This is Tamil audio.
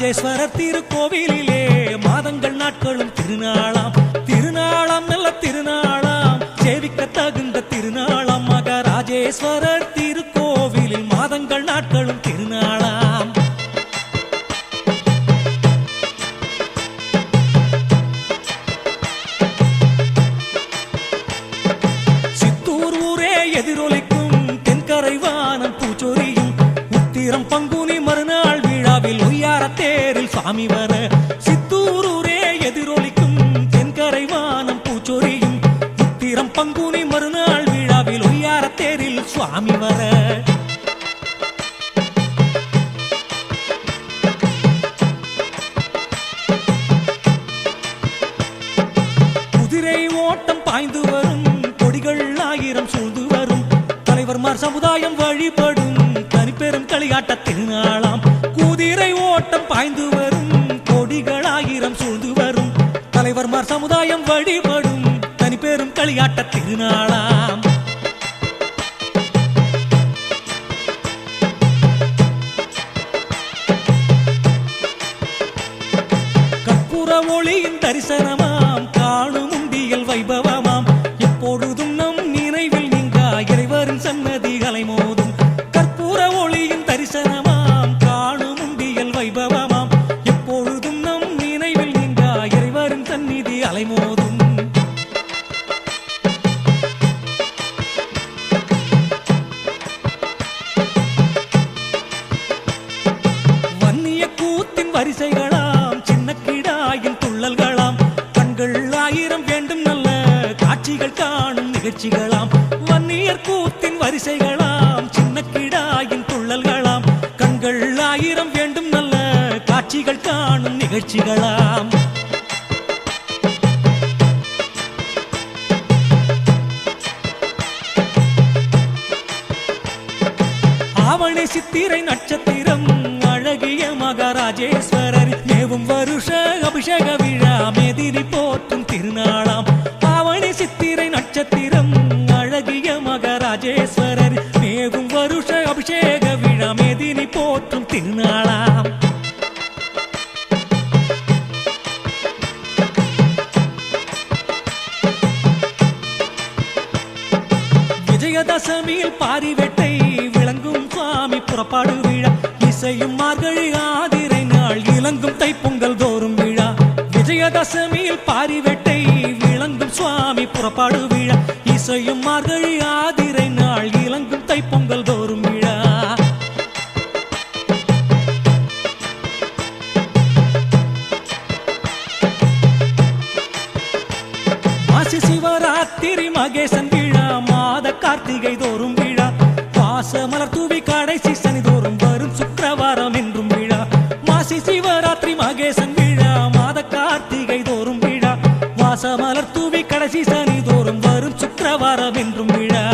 ராஜேஸ்வரர் திருக்கோவிலிலே மாதங்கள் நாட்களும் திருநாளாம். திருநாளாம் நல்ல திருநாளாம், சேவிக்க தகுந்த திருநாளாம். மகாராஜேஸ்வரர் திருக்கோவிலில் மாதங்கள் நாட்களும் திருநாளாம். சித்தூர் ஊரே எதிரொலிக்கும் தென்கரை வானம் பூச்சொரியும் உத்திரம் பங்குனி மறுநாள் விழாவில் ஒய்யார தேரில் சுவாமி வர. சித்தூரூரே எதிரொலிக்கும் தென்கரை வானம் பூச்சொரியும் உத்திரம் பங்குனி மறுநாள் விழாவில் ஒய்யார தேரில் சுவாமி வர. குதிரை ஓட்டம் பாய்ந்து வரும், கொடிகள் ஆயிரம் சூழ்ந்து வரும், தலைவர்மார் சமுதாயம் வழிபடும் தனிப்பெரும் களியாட்ட திருநாளாம். குதிரை ஓட்டம் பாய்ந்து வரும், கொடிகள் ஆயிரம் சூழ்ந்து வரும், தலைவர்மார் சமுதாயம் வழிபடும் தனிப்பெரும் களியாட்ட திருநாளாம். கற்பூர ஒளியின் தரிசனமாம், காணும் உண்டியல் வைபவமாம், எப்பொழுதும் நம் நினைவில் நீங்கா இறைவரின் சன்னதிகளை மோதும். கற்பூர ஒளியின் தரிசனமாம், காணும் உண்டியல் வைபவமாம், எப்பொழுதும் நம் நினைவில் நீங்கா இறைவரின் சந்நிதி அலைமோதும். வன்னிய கூத்தின் வரிசைகளாம், சின்ன கிடாயின் துள்ளல்களாம், கண்கள் ஆயிரம் வேண்டும் நல்ல காட்சிகள் காணும் நிகழ்ச்சிகளாம். வன்னியர் கூத்தின் வரிசைகளாம், சின்ன கிடாயின் துள்ளல்களாம், கண்கள் ஆயிரம் வேண்டும் நல்ல காட்சிகள் காணும் நிகழ்ச்சிகளாம். ஆவணி சித்திரை நட்சத்திரம், அழகிய மகாராஜேஸ்வரர் மேவும் வருஷ அபிஷேக விழா மேதினி போற்றும் திருநாளாம். ஆவணி சித்திரை நட்சத்திரம், அழகிய மகாராஜேஸ்வரர் மேவும் வருஷ அபிஷேக விழா மேதினி போற்றும் திருநாளாம். விஜயதசமியில் பாரிவேட்டை விளங்கும் சுவாமி புறப்பாடு விழா, இசையும் மார்கழி ஆதிரை நாள் இளங்கும் தைப்பொங்கல் தோறும் விழா. விஜயதசமியில் பாரிவேட்டை விளங்கும் சுவாமி புறப்பாடு விழா, இசையும் மார்கழி ஆதிரை நாள் இளங்கும் தைப்பொங்கல் தோறும் விழா. மாசி சிவராத்திரி மகேசன் விழா, மாத கார்த்திகை தோறும் விழா, வாசமலர் தூவி கடைசி சனி தோறும் வரும் சுக்கிரவாரம் என்றும் விழா. மாசி சிவராத்திரி மகேசன் விழா, மாத கார்த்திகை தோறும் விழா, வாசமலர் தூவி கடைசி சனி தோறும் வரும் சுக்கிரவாரம் என்றும் விழா.